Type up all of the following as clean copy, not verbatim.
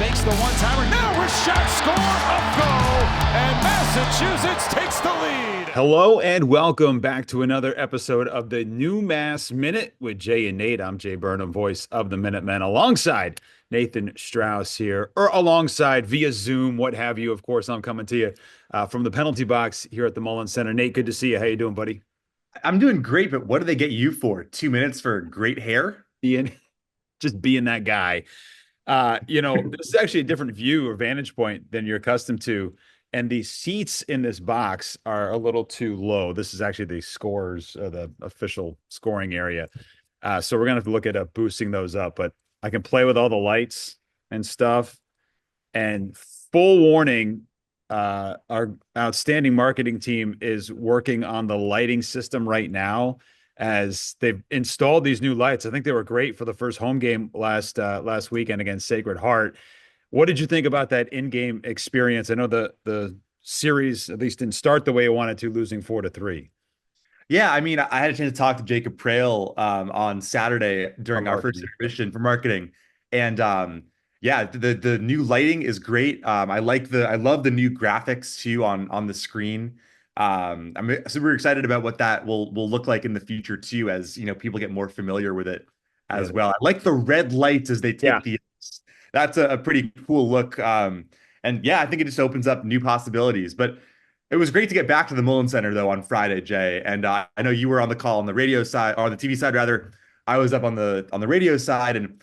makes the one-timer. Now a shot, score, up goal, and Massachusetts takes the lead. Hello and welcome back to another episode of the NewMass Minute with Jay and Nate. I'm Jay Burnham, voice of the Minutemen, alongside Nathan Strauss here, or alongside via Zoom, what have you. Of course, I'm coming to you from the penalty box here at the Mullen Center. Nate, good to see you. How you doing, buddy? I'm doing great, but what do they get you for? 2 minutes for great hair? Ian, just being that guy. This is actually a different view or vantage point than you're accustomed to. And the seats in this box are a little too low. This is actually the scores, the official scoring area. So we're going to have to look at boosting those up. But I can play with all the lights and stuff. And full warning, our outstanding marketing team is working on the lighting system right now as they've installed these new lights. I think they were great for the first home game last weekend against Sacred Heart. What did you think about that in-game experience? I know the series at least didn't start the way it wanted to, losing 4-3. Yeah, I mean, I had a chance to talk to Jacob Prail on Saturday during our first intermission for marketing, and yeah, the new lighting is great. I love the new graphics too on the screen. I'm super excited about what that will look like in the future too, as people get more familiar with it as well. I like the red lights as they take the. That's a pretty cool look. And yeah, I think it just opens up new possibilities. But it was great to get back to the Mullen Center though on Friday, Jay. And I know you were on the call on the radio side, or on the TV side rather. I was up on the radio side, and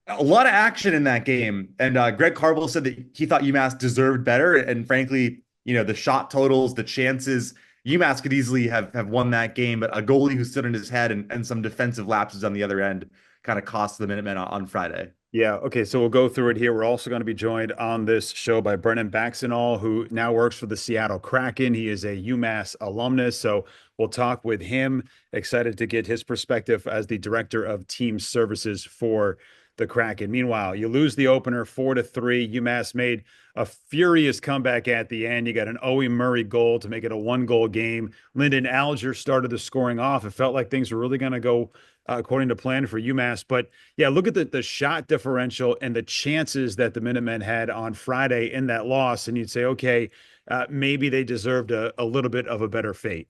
a lot of action in that game. And Greg Carvel said that he thought UMass deserved better. And frankly, the shot totals, the chances, UMass could easily have won that game. But a goalie who stood on his head and some defensive lapses on the other end kind of cost the Minutemen on Friday. Yeah. Okay. So we'll go through it here. We're also going to be joined on this show by Brennan, Baxandall, who now works for the Seattle Kraken. He is a UMass alumnus. So we'll talk with him. Excited to get his perspective as the director of team services for the Kraken. Meanwhile, you lose the opener 4-3. UMass made a furious comeback at the end. You got an Owen Murray goal to make it a 1-goal game. Lyndon Alger started the scoring off. It felt like things were really going to go according to plan for UMass. But yeah, look at the shot differential and the chances that the Minutemen had on Friday in that loss. And you'd say, okay, maybe they deserved a little bit of a better fate.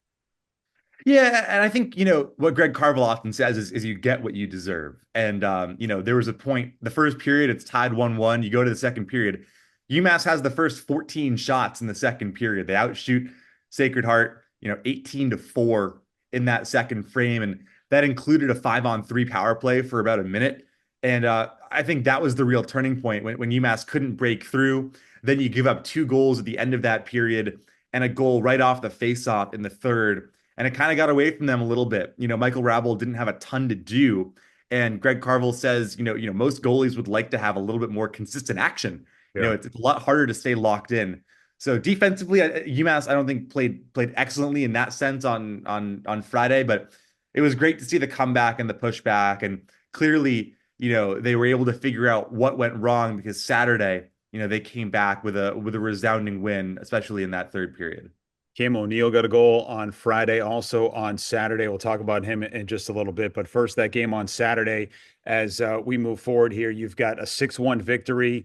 Yeah, and I think, what Greg Carvel often says is you get what you deserve. And, there was a point, the first period, it's tied 1-1. You go to the second period. UMass has the first 14 shots in the second period. They outshoot Sacred Heart, 18-4 in that second frame. And that included a 5-on-3 power play for about a minute. And I think that was the real turning point when UMass couldn't break through. Then you give up 2 goals at the end of that period and a goal right off the faceoff in the third. And it kind of got away from them a little bit. Michael Rabel didn't have a ton to do. And Greg Carvel says, most goalies would like to have a little bit more consistent action. Yeah. It's a lot harder to stay locked in. So defensively, UMass, I don't think played excellently in that sense on Friday, but it was great to see the comeback and the pushback. And clearly, they were able to figure out what went wrong, because Saturday, they came back with a resounding win, especially in that third period. Cam O'Neill got a goal on Friday, also on Saturday. We'll talk about him in just a little bit. But first, that game on Saturday, as we move forward here, you've got a 6-1 victory.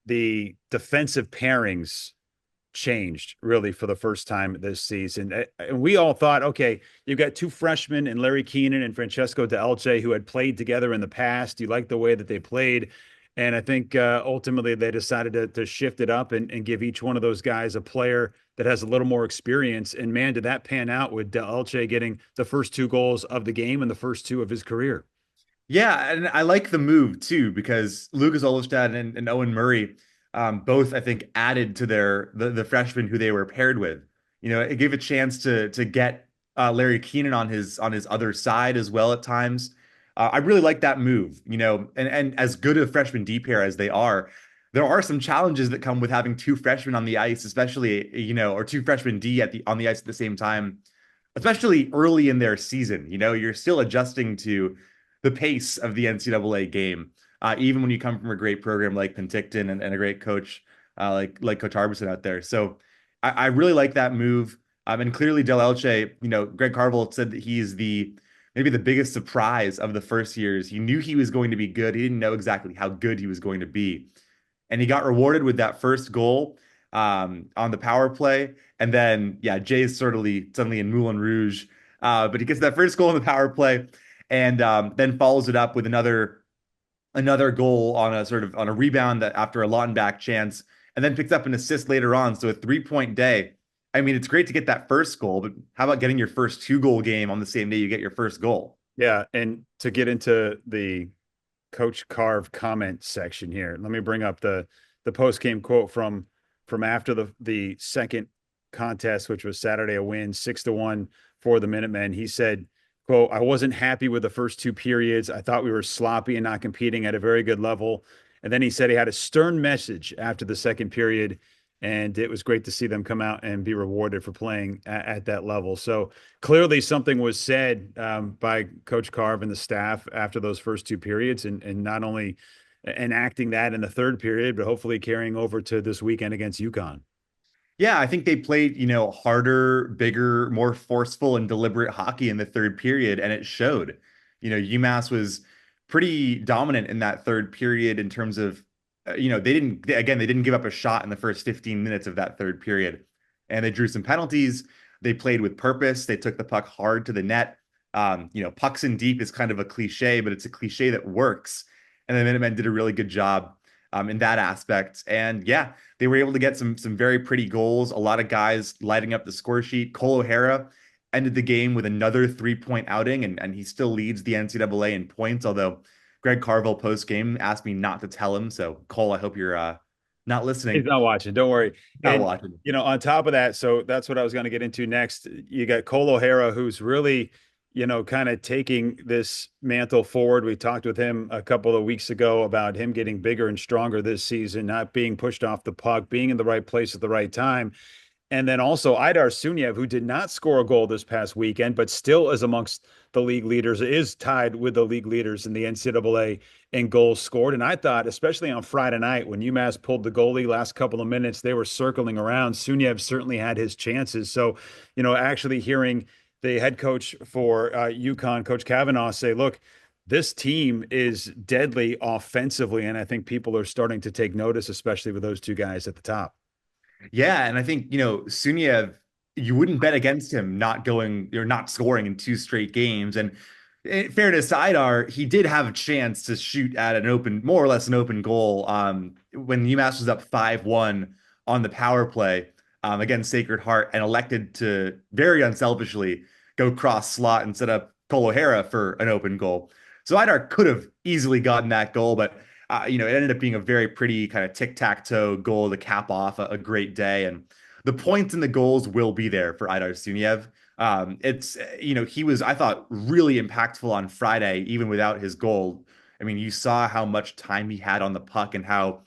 The defensive pairings changed really for the first time this season. And we all thought, okay, you've got 2 freshmen in Larry Keenan and Francesco DeElce who had played together in the past. You like the way that they played. And I think ultimately they decided to shift it up and give each one of those guys a player that has a little more experience. And man, did that pan out with DeElce getting the first 2 goals of the game and the first 2 of his career. Yeah, and I like the move too, because Lucas Olestad and Owen Murray both, I think, added to the freshmen who they were paired with. It gave a chance to get Larry Keenan on his other side as well at times. I really like that move, and as good a freshman D pair as they are, there are some challenges that come with having 2 freshmen on the ice, especially, or 2 freshmen D on the ice at the same time, especially early in their season. You're still adjusting to the pace of the NCAA game, even when you come from a great program like Penticton and a great coach like Coach Harbison out there. So I really like that move. And clearly Del Elche, Greg Carvel said that he's maybe the biggest surprise of the first years. He knew he was going to be good. He didn't know exactly how good he was going to be. and he got rewarded with that first goal on the power play. And then, yeah, Jay's suddenly in Moulin Rouge. But he gets that first goal in the power play and then follows it up with another goal on a sort of on a rebound that after a Lautenbach chance, and then picks up an assist later on. So a 3-point day. I mean, it's great to get that first goal, but how about getting your first 2-goal game on the same day you get your first goal? Yeah, and to get into the Coach Carve comment section here, let me bring up the post game quote from after the second contest, which was Saturday, a win 6-1 for the Minutemen. He said, quote, "I wasn't happy with the first two periods. I thought we were sloppy and not competing at a very good level." And then he said he had a stern message after the second period, and it was great to see them come out and be rewarded for playing at that level. So clearly something was said by Coach Carve and the staff after those first two periods, and not only enacting that in the third period, but hopefully carrying over to this weekend against UConn. Yeah, I think they played, harder, bigger, more forceful and deliberate hockey in the third period, and it showed. UMass was pretty dominant in that third period in terms of, they didn't give up a shot in the first 15 minutes of that third period, and they drew some penalties. They played with purpose. They took the puck hard to the net. Pucks in deep is kind of a cliche, but it's a cliche that works. And the Minutemen did a really good job in that aspect. And yeah, they were able to get some very pretty goals. A lot of guys lighting up the score sheet. Cole O'Hara ended the game with another 3-point outing, and he still leads the NCAA in points, although Greg Carville post-game asked me not to tell him. So, Cole, I hope you're not listening. He's not watching. Don't worry. Not watching. On top of that, so that's what I was going to get into next. You got Cole O'Hara, who's really, kind of taking this mantle forward. We talked with him a couple of weeks ago about him getting bigger and stronger this season, not being pushed off the puck, being in the right place at the right time. And then also Idar Suniev, who did not score a goal this past weekend, but still is amongst the league leaders, is tied with the league leaders in the NCAA in goals scored. And I thought, especially on Friday night, when UMass pulled the goalie last couple of minutes, they were circling around. Suniev certainly had his chances. So, actually hearing the head coach for UConn, Coach Kavanaugh, say, look, this team is deadly offensively. And I think people are starting to take notice, especially with those two guys at the top. Yeah, and I think, Suniev, you wouldn't bet against him not scoring in 2 straight games. And in fairness to Idar, he did have a chance to shoot at more or less an open goal when UMass was up 5-1 on the power play against Sacred Heart, and elected to very unselfishly go cross slot and set up Cole O'Hara for an open goal. So Idar could have easily gotten that goal, but it ended up being a very pretty kind of tic-tac-toe goal to cap off a great day. And the points and the goals will be there for Idar Suniev. He was, I thought, really impactful on Friday, even without his goal. I mean, you saw how much time he had on the puck and how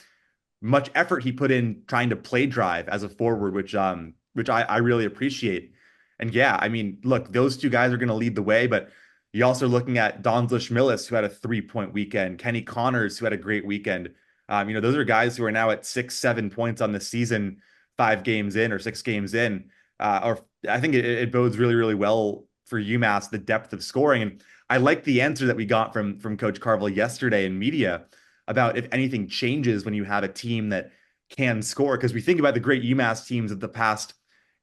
much effort he put in trying to play drive as a forward, which I really appreciate. And yeah, I mean, look, those two guys are going to lead the way, but you're also looking at Donzla Schmillis, who had a 3-point weekend, Kenny Connors, who had a great weekend. Those are guys who are now at 6-7 points on the season, 5 games in or 6 games in. Or I think it bodes really, really well for UMass, the depth of scoring. And I like the answer that we got from Coach Carville yesterday in media about if anything changes when you have a team that can score. Because we think about the great UMass teams of the past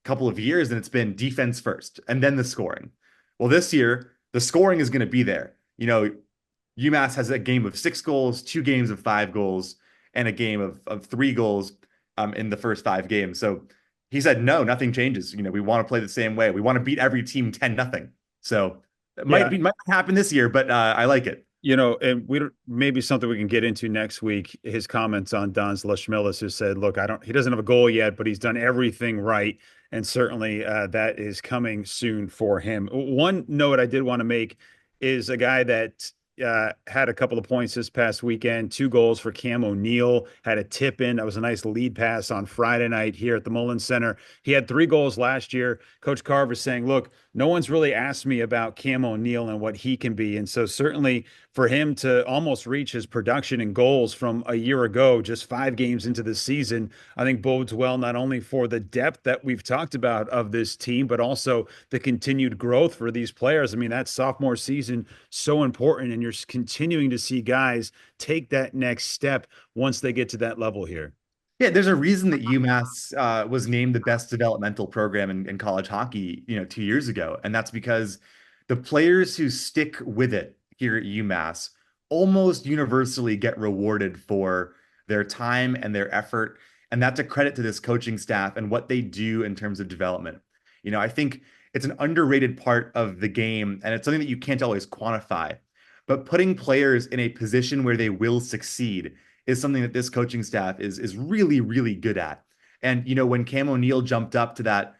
couple of years, and it's been defense first and then the scoring. Well, this year, the scoring is going to be there. UMass has a game of 6 goals, 2 games of 5 goals, and a game of 3 goals in the first 5 games. So he said, no, nothing changes. We want to play the same way. We want to beat every team 10-0. So it might happen this year, but I like it. And maybe something we can get into next week, his comments on Donzla Schmillis, who said, look, he doesn't have a goal yet, but he's done everything right. And certainly that is coming soon for him. One note I did want to make is a guy that had a couple of points this past weekend, 2 goals for Cam O'Neill, had a tip in. That was a nice lead pass on Friday night here at the Mullins Center. He had 3 goals last year. Coach Carver saying, look, no one's really asked me about Cam O'Neal and what he can be. And so certainly for him to almost reach his production and goals from a year ago, just 5 games into the season, I think bodes well, not only for the depth that we've talked about of this team, but also the continued growth for these players. I mean, that sophomore season, so important. And you're continuing to see guys take that next step once they get to that level here. Yeah, there's a reason that UMass was named the best developmental program in college hockey, 2 years ago, and that's because the players who stick with it here at UMass almost universally get rewarded for their time and their effort, and that's a credit to this coaching staff and what they do in terms of development. I think it's an underrated part of the game, and it's something that you can't always quantify. But putting players in a position where they will succeed is something that this coaching staff is really, really good at. And, when Cam O'Neal jumped up to that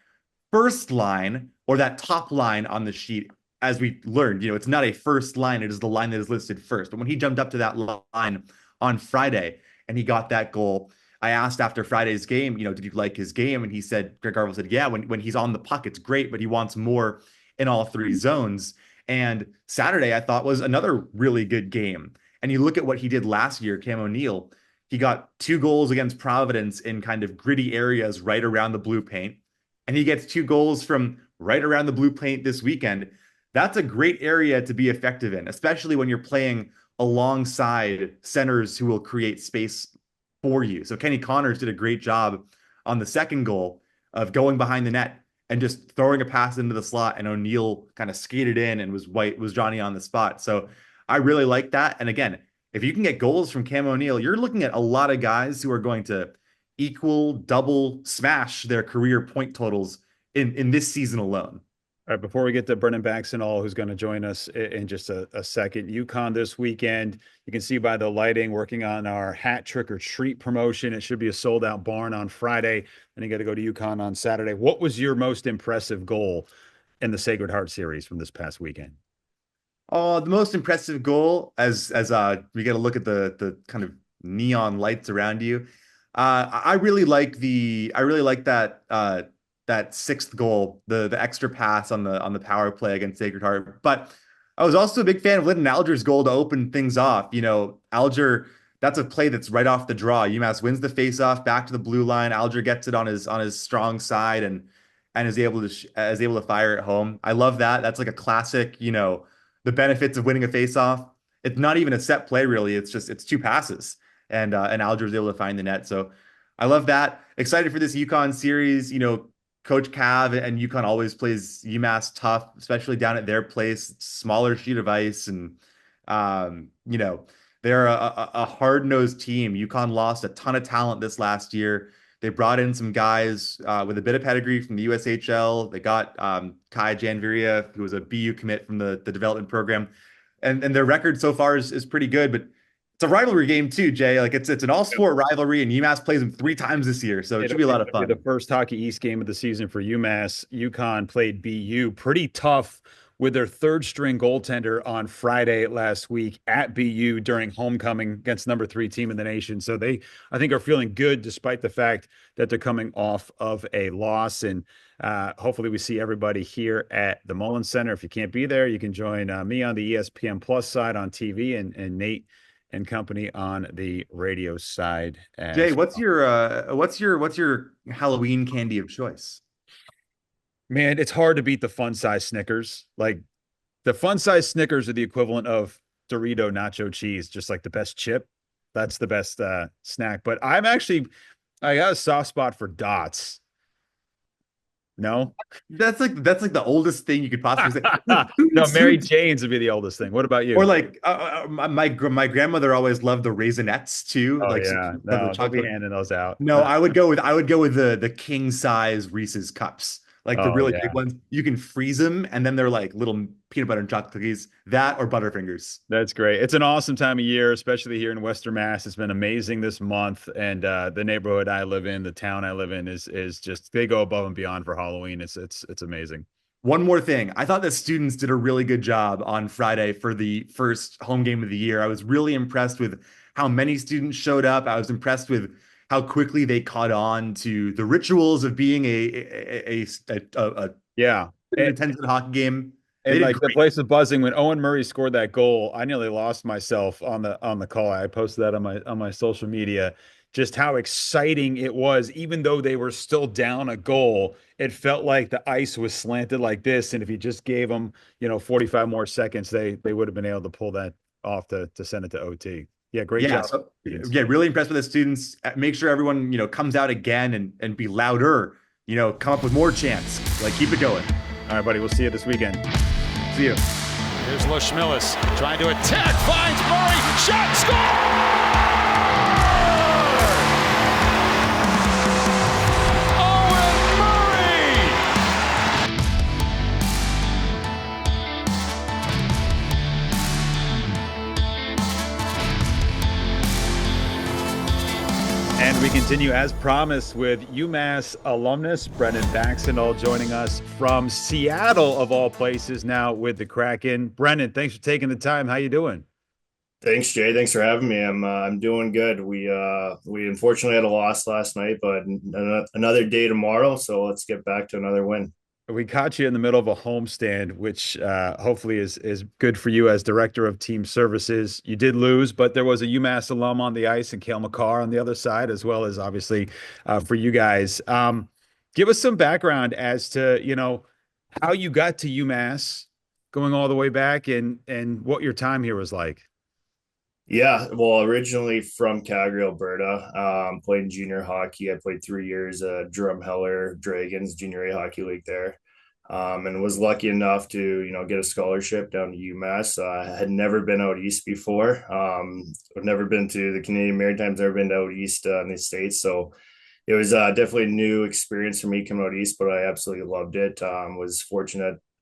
first line or that top line on the sheet, as we learned, it's not a first line, it is the line that is listed first. But when he jumped up to that line on Friday and he got that goal, I asked after Friday's game, did you like his game? And he said, Greg Garvel said, yeah, when he's on the puck, it's great, but he wants more in all three zones. And Saturday, I thought, was another really good game. And you look at what he did last year, Cam O'Neal, he got 2 goals against Providence in kind of gritty areas right around the blue paint. And he gets 2 goals from right around the blue paint this weekend. That's a great area to be effective in, especially when you're playing alongside centers who will create space for you. So Kenny Connors did a great job on the second goal of going behind the net and just throwing a pass into the slot, and O'Neal kind of skated in and was Johnny on the spot. So I really like that. And again, if you can get goals from Cam O'Neal, you're looking at a lot of guys who are going to equal, double, smash their career point totals in this season alone. All right, before we get to Brennan Baxandall, who's going to join us in just a second, UConn this weekend, you can see by the lighting, working on our hat trick or treat promotion. It should be a sold-out barn on Friday, and you got to go to UConn on Saturday. What was your most impressive goal in the Sacred Heart series from this past weekend? Oh, the most impressive goal, as we got to look at the kind of neon lights around you. I really like that that 6th goal, the extra pass on the power play against Sacred Heart. But I was also a big fan of Lyndon Alger's goal to open things off. Alger, that's a play that's right off the draw. UMass wins the faceoff back to the blue line. Alger gets it on his strong side and is able to fire it home. I love that. That's like a classic, the benefits of winning a faceoff. It's not even a set play, really. It's 2 passes, and Alger was able to find the net. So I love that. Excited for this UConn series. Coach Cav and UConn always plays UMass tough, especially down at their place, smaller sheet of ice, and they're a hard-nosed team. UConn lost a ton of talent this last year. They brought in some guys with a bit of pedigree from the USHL. They got Kai Janviria, who was a BU commit from the development program. And their record so far is pretty good, but it's a rivalry game too, Jay. Like it's an all-sport rivalry, and UMass plays them 3 times this year, so it should be a lot of fun. The first Hockey East game of the season for UMass. UConn played BU pretty tough with their 3rd-string goaltender on Friday last week at BU during homecoming against number 3 team in the nation. So they, I think, are feeling good despite the fact that they're coming off of a loss. And hopefully we see everybody here at the Mullins Center. If you can't be there, you can join me on the ESPN Plus side on TV and Nate and company on the radio side. Jay, what's your Halloween candy of choice? Man, it's hard to beat the fun size Snickers. Like the fun size Snickers are the equivalent of Dorito nacho cheese, just like the best chip. That's the best snack. But I got a soft spot for Dots. No, that's like the oldest thing you could possibly say. No, Mary Jane's would be the oldest thing. What about you? Or like my grandmother always loved the Raisinets too. Oh like yeah, no, I'll be handing those out. No, I would go with the king size Reese's cups, like the really big ones. You can freeze them, and then they're like little peanut butter and chocolate cookies. That or Butterfingers. That's great. It's an awesome time of year, especially here in Western Mass. It's been amazing this month, and the neighborhood I live in, the town I live in, is just they go above and beyond for Halloween. It's amazing. One more thing. I thought the students did a really good job on Friday for the first home game of the year. I was really impressed with how many students showed up. I was impressed with how quickly they caught on to the rituals of being a in attendance at a hockey game. They And did like the great. place was buzzing when Owen Murray scored that goal. I nearly lost myself on the call. I posted that on my social media. Just how exciting it was, even though they were still down a goal. It felt like the ice was slanted like this, and if you just gave them, 45 more seconds, they would have been able to pull that off to send it to OT. Yeah, great Yeah, job, so students. yeah, really impressed with the students. Make sure everyone, comes out again and be louder, come up with more chants. Like keep it going. All right, buddy. We'll see you this weekend. See you. Here's Leschmillis trying to attack, finds Murray, shot, score! Owen Murray! And we continue as promised with UMass alumnus Brennan Baxandall joining us from Seattle of all places now with the Kraken. Brennan, thanks for taking the time. How you doing? Thanks, Jay. Thanks for having me. I'm doing good. We unfortunately had a loss last night, but another day tomorrow. So let's get back to another win. We caught you in the middle of a homestand, which hopefully is good for you as director of team services. You did lose, but there was a UMass alum on the ice and Cale McCarr on the other side, as well as obviously for you guys. Give us some background as to how you got to UMass, going all the way back, and what your time here was like. Yeah, well, originally from Calgary, Alberta. Played junior hockey. I played 3 years at Drumheller Dragons Junior A Hockey League there, and was lucky enough to get a scholarship down to UMass. I had never been out east before. I've never been to the Canadian Maritimes. Never been out east in the States, so it was definitely a new experience for me coming out east. But I absolutely loved it. Was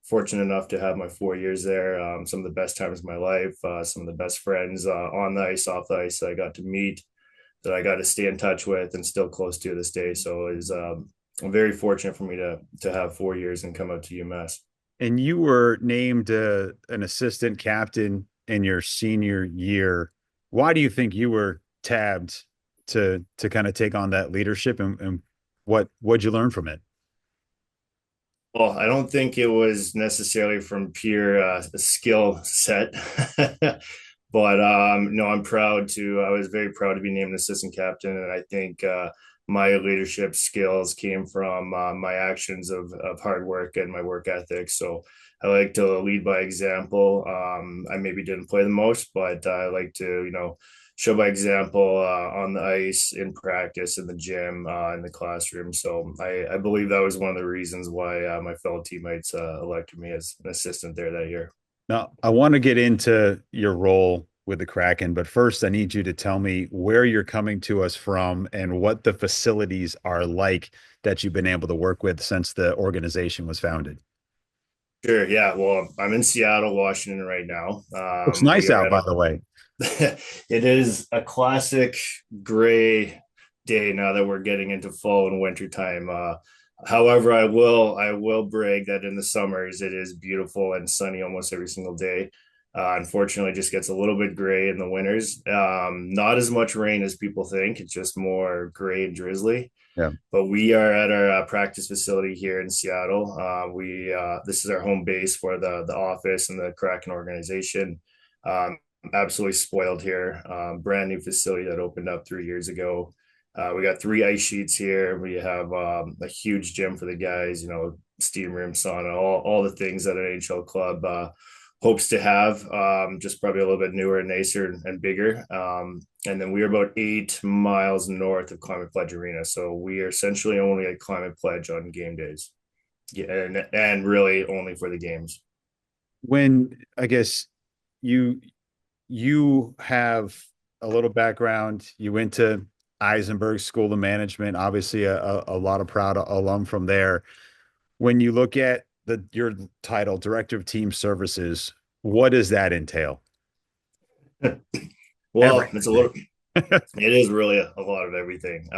fortunate enough to have my 4 years there. Some of the best times of my life, some of the best friends on the ice, off the ice that I got to meet, that I got to stay in touch with and still close to this day. So it was very fortunate for me to have 4 years and come out to UMass. And you were named an assistant captain in your senior year. Why do you think you were tabbed to kind of take on that leadership, and what'd you learn from it? Well, I don't think it was necessarily from pure skill set, but no, I was very proud to be named assistant captain, and I think my leadership skills came from my actions of hard work and my work ethic. So I like to lead by example. I maybe didn't play the most, but I like to show by example on the ice, in practice, in the gym, in the classroom. So I believe that was one of the reasons why my fellow teammates elected me as an assistant there that year. Now, I want to get into your role with the Kraken, but first I need you to tell me where you're coming to us from and what the facilities are like that you've been able to work with since the organization was founded. Sure. Yeah. Well, I'm in Seattle, Washington right now. Looks nice We are out, at by the way. it is a classic gray day now that we're getting into fall and winter time. However, I will brag that in the summers it is beautiful and sunny almost every single day. Unfortunately, it just gets a little bit gray in the winters. Not as much rain as people think. It's just more gray and drizzly. Yeah. But we are at our practice facility here in Seattle. This is our home base for the office and the Kraken organization. Absolutely spoiled here. Brand new facility that opened up 3 years ago. We got 3 ice sheets here. We have a huge gym for the guys, steam room, sauna, all the things that an NHL club hopes to have, just probably a little bit newer and nicer and bigger. And then we're about 8 miles north of Climate Pledge Arena. So we are essentially only at Climate Pledge on game days. Yeah, and really only for the games. When I guess you have a little background, you went to Eisenberg School of Management, obviously a lot of proud alum from there. When you look at your title, Director of Team Services, what does that entail? Well, it is really a lot of everything.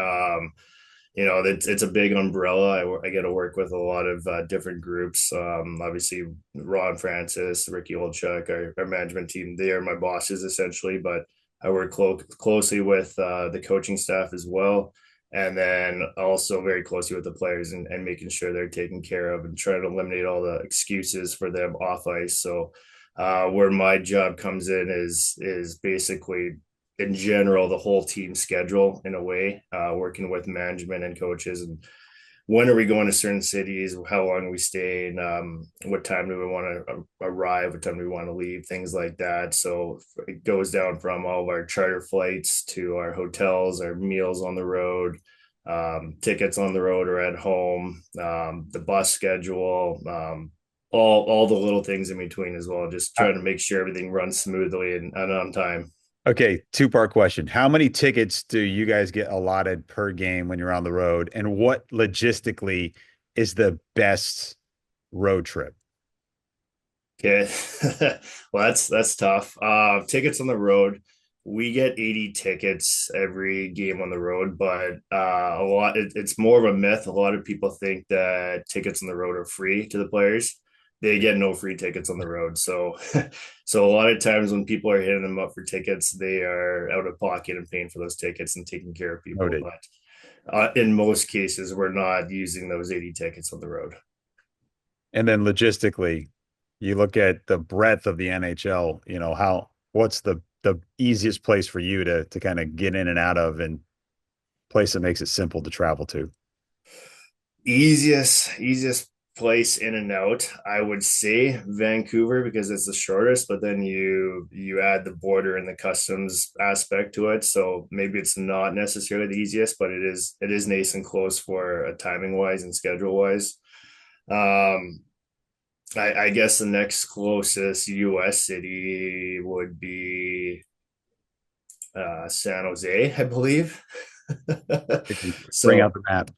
It's a big umbrella. I get to work with a lot of different groups. Obviously, Ron Francis, Ricky Olchuk, our management team. They are my bosses essentially, but I work closely with the coaching staff as well. and then also very closely with the players and making sure they're taken care of and trying to eliminate all the excuses for them off ice. So where my job comes in is basically in general the whole team schedule in a way, working with management and coaches and when are we going to certain cities, how long we stay, and what time do we want to arrive, what time do we want to leave, things like that. So it goes down from all of our charter flights to our hotels, our meals on the road, tickets on the road or at home, the bus schedule, all the little things in between as well. Just trying to make sure everything runs smoothly and on time. Okay, two-part question. How many tickets do you guys get allotted per game when you're on the road? And what logistically is the best road trip? Okay. Well, that's tough. Tickets on the road. We get 80 tickets every game on the road, but it's more of a myth. A lot of people think that tickets on the road are free to the players. They get no free tickets on the road. So so a lot of times when people are hitting them up for tickets, they are out of pocket and paying for those tickets and taking care of people. Noted. But in most cases, we're not using those 80 tickets on the road. And then logistically, you look at the breadth of the NHL, what's the easiest place for you to kind of get in and out of and place that makes it simple to travel to? Easiest place in and out, I would say Vancouver because it's the shortest, but then you add the border and the customs aspect to it. So maybe it's not necessarily the easiest, but it is nice and close for a timing wise and schedule wise. Um, I guess the next closest US city would be San Jose, I believe. Bring So out the map.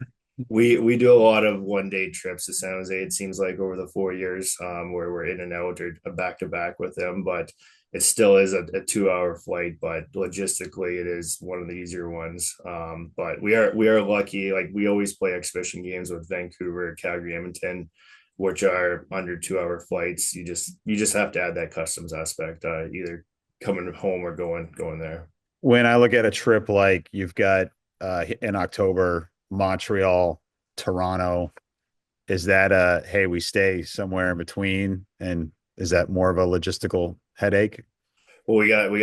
we do a lot of 1 day trips to San Jose. It seems like over the 4 years, where we're in and out or back to back with them, but it still is a 2 hour flight. But logistically, it is one of the easier ones. But we are lucky. Like we always play exhibition games with Vancouver, Calgary, Edmonton, which are under 2 hour flights. You just have to add that customs aspect, either coming home or going there. When I look at a trip like you've got in October, Montreal, Toronto, is that hey, we stay somewhere in between? And is that more of a logistical headache? Well, we got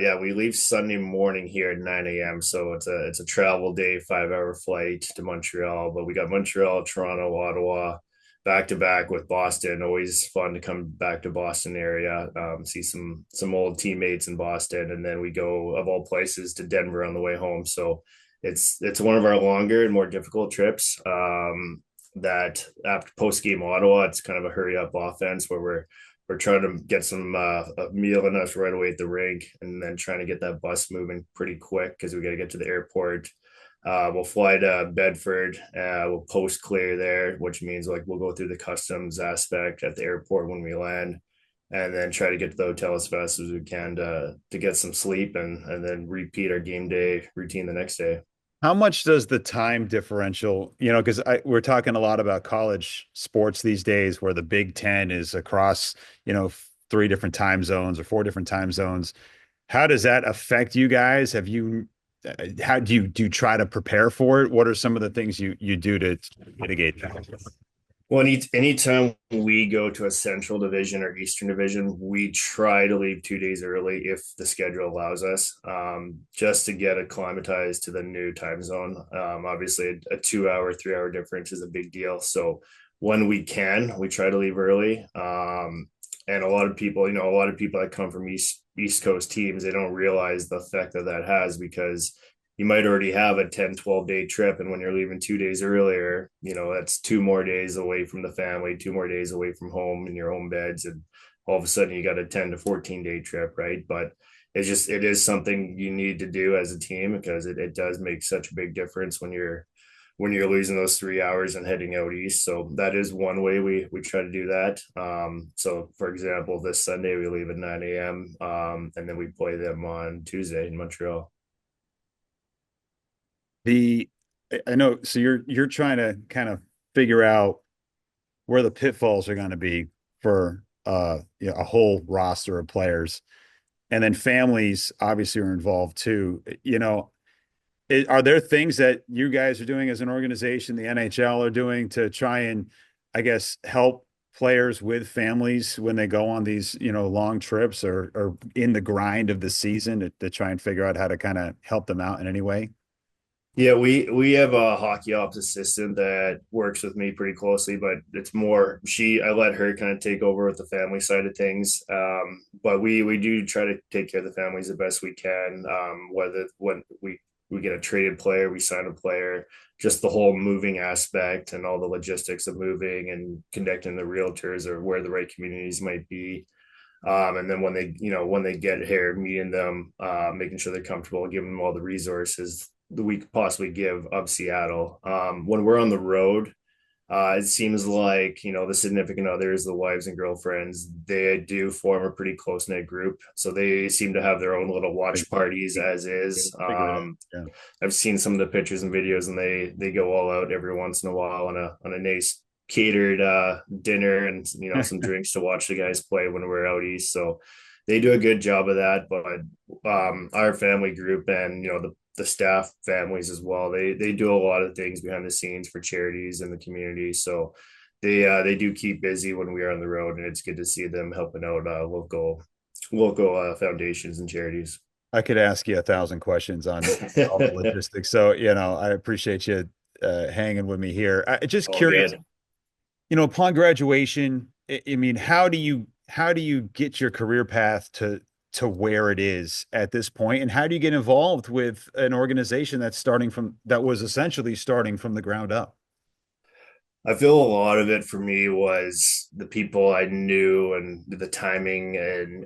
yeah, we leave Sunday morning here at 9 a.m. So it's a travel day, 5 hour flight to Montreal. But we got Montreal, Toronto, Ottawa, back to back with Boston. Always fun to come back to Boston area, see some old teammates in Boston, and then we go of all places to Denver on the way home. So it's one of our longer and more difficult trips. That after post game Ottawa, it's kind of a hurry up offense where we're trying to get some a meal in us right away at the rink, and then trying to get that bus moving pretty quick because we got to get to the airport. We'll fly to Bedford. We'll post clear there, which means like we'll go through the customs aspect at the airport when we land, and then try to get to the hotel as fast as we can to get some sleep and then repeat our game day routine the next day. How much does the time differential, because we're talking a lot about college sports these days where the Big Ten is across, 3 different time zones or 4 different time zones. How does that affect you guys? How do you try to prepare for it? What are some of the things you do to mitigate that? Well, anytime we go to a Central Division or Eastern Division, we try to leave 2 days early if the schedule allows us, just to get acclimatized to the new time zone. Obviously, a 2 hour, 3 hour difference is a big deal. So when we can, we try to leave early. And a lot of people, that come from East Coast teams, they don't realize the effect that has because you might already have a 10-12 day trip, and when you're leaving 2 days earlier, that's 2 more days away from the family, 2 more days away from home in your own beds, and all of a sudden you got a 10 to 14 day trip, right? But it is something you need to do as a team because it does make such a big difference when you're losing those 3 hours and heading out east. So that is one way we try to do that. So for example, this Sunday we leave at 9 a.m. And then we play them on Tuesday in Montreal. I know, so you're trying to kind of figure out where the pitfalls are going to be for a whole roster of players, and then families obviously are involved too. Are there things that you guys are doing as an organization, the NHL are doing to try and, I guess, help players with families when they go on these, long trips or in the grind of the season to try and figure out how to kind of help them out in any way? Yeah, we have a hockey ops assistant that works with me pretty closely, but it's more I let her kind of take over with the family side of things. But we do try to take care of the families the best we can. Whether when we get a traded player, we sign a player, just the whole moving aspect and all the logistics of moving and connecting the realtors or where the right communities might be. And then when they get here, meeting them, making sure they're comfortable, giving them all the resources that we could possibly give of Seattle. When we're on the road, it seems like, the significant others, the wives and girlfriends, they do form a pretty close knit group. So they seem to have their own little watch parties as is. Yeah. I've seen some of the pictures and videos, and they go all out every once in a while on a nice catered dinner and some drinks to watch the guys play when we're out east. So they do a good job of that. But our family group and the staff families as well, they do a lot of things behind the scenes for charities in the community. So they do keep busy when we are on the road, and it's good to see them helping out local foundations and charities. I could ask you 1,000 questions on all the logistics. So, I appreciate you hanging with me here. I just All curious, good. upon graduation, I mean, how do you get your career path to where it is at this point, and how do you get involved with an organization that was essentially starting from the ground up? I feel a lot of it for me was the people I knew and the timing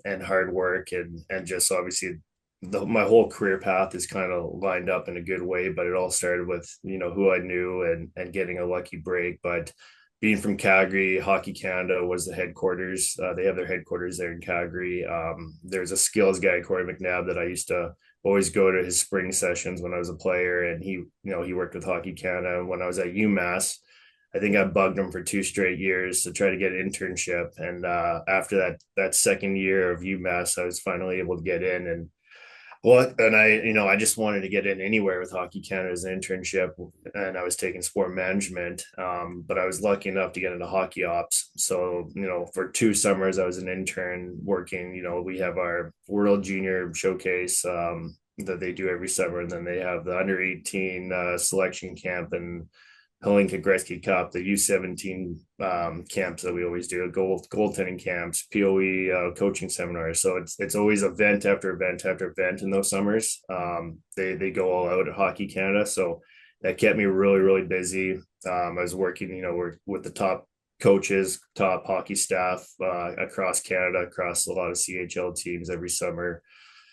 and hard work and just obviously my whole career path is kind of lined up in a good way, but it all started with, who I knew and getting a lucky break. But being from Calgary, Hockey Canada was the headquarters. They have their headquarters there in Calgary. There's a skills guy, Corey McNabb, that I used to always go to his spring sessions when I was a player, and he worked with Hockey Canada. When I was at UMass, I think I bugged him for 2 straight years to try to get an internship. And after that second year of UMass, I was finally able to get in. I just wanted to get in anywhere with Hockey Canada as an internship, and I was taking sport management. But I was lucky enough to get into hockey ops. So, for 2 summers, I was an intern working. We have our World Junior Showcase that they do every summer, and then they have the under 18 selection camp and Helinka Gretzky Cup, the U17 camps that we always do, goaltending camps, POE coaching seminars. So it's always event after event after event in those summers. They go all out at Hockey Canada, so that kept me really really busy. I was working, with the top coaches, top hockey staff across Canada, across a lot of CHL teams every summer.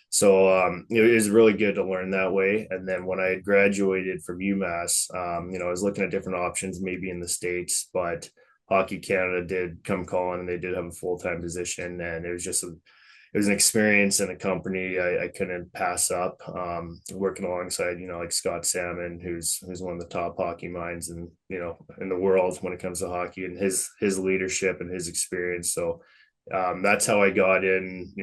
So it was really good to learn that way. And then when I had graduated from UMass, I was looking at different options, maybe in the States, but Hockey Canada did come calling, and they did have a full-time position. And it was an experience and a company I couldn't pass up. Working alongside, like Scott Salmon, who's one of the top hockey minds in the world when it comes to hockey, and his leadership and his experience. So that's how I got in,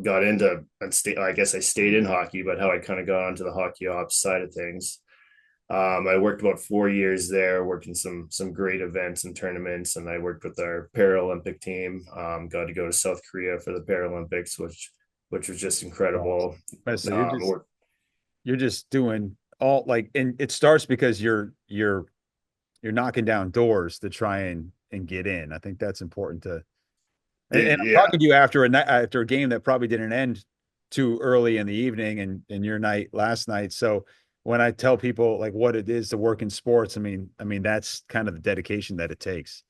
got into and I guess I stayed in hockey, but how I kind of got onto the hockey ops side of things. I worked about 4 years there, working some great events and tournaments, and I worked with our Paralympic team. Got to go to South Korea for the Paralympics, which was just incredible. So you're just doing all, like, and it starts because you're knocking down doors to try and get in. I think that's important to. And I'm talking to you after a game that probably didn't end too early in the evening and your night last night. So when I tell people like what it is to work in sports, I mean that's kind of the dedication that it takes.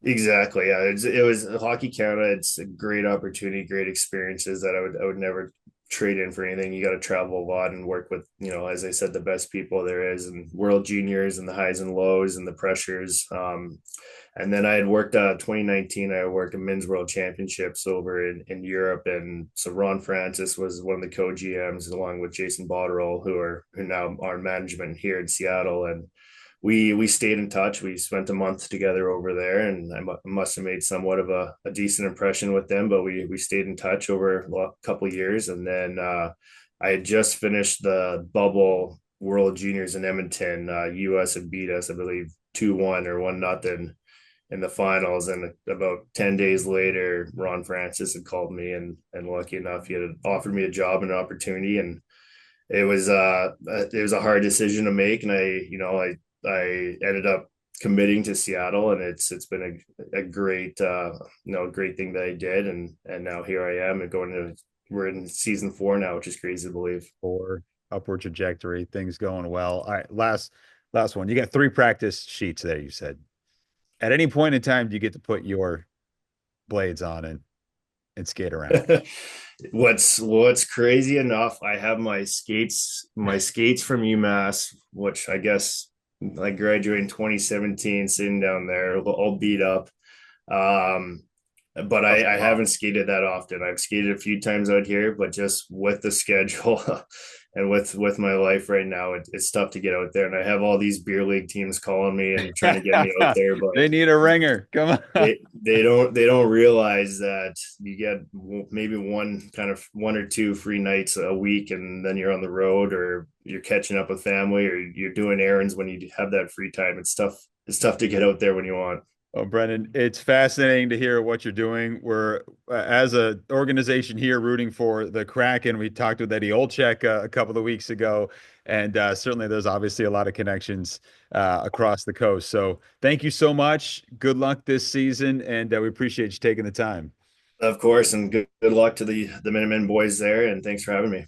Exactly. Yeah. It was Hockey Canada. It's a great opportunity, great experiences that I would never trade in for anything. You got to travel a lot and work with, as I said, the best people there is, and World Juniors, and the highs and lows and the pressures. And then I had worked 2019, I worked in men's world championships over in Europe. And so Ron Francis was one of the co-GMs, along with Jason Botterill, who now are in management here in Seattle. And we stayed in touch. We spent a month together over there, and I must have made somewhat of a decent impression with them, but we stayed in touch over a couple of years. And then I had just finished the bubble World Juniors in Edmonton. US had beat us, I believe, 2-1 or 1-0 in the finals. And about 10 days later, Ron Francis had called me, and lucky enough, he had offered me a job and an opportunity. And it was a hard decision to make. And I ended up committing to Seattle, and it's been a great, great thing that I did. And now here I am, and we're in season 4 now, which is crazy to believe. Or upward trajectory, things going well. All right, last one. You got 3 practice sheets there, you said. At any point in time, do you get to put your blades on and skate around? What's crazy enough, I have my skates from UMass, which I guess I graduated in 2017, sitting down there all beat up. But I haven't skated that often. I've skated a few times out here, but just with the schedule and with my life right now, it's tough to get out there. And I have all these beer league teams calling me and trying to get me out there, but they need a ringer. Come on. They don't realize that you get maybe one or two free nights a week, and then you're on the road, or you're catching up with family, or you're doing errands when you have that free time. It's tough to get out there when you want. Oh, Brennan, it's fascinating to hear what you're doing. We're, as an organization here, rooting for the Kraken. We talked with Eddie Olczyk a couple of weeks ago, and certainly there's obviously a lot of connections across the coast. So thank you so much. Good luck this season, and we appreciate you taking the time. Of course, and good luck to the Minutemen boys there, and thanks for having me.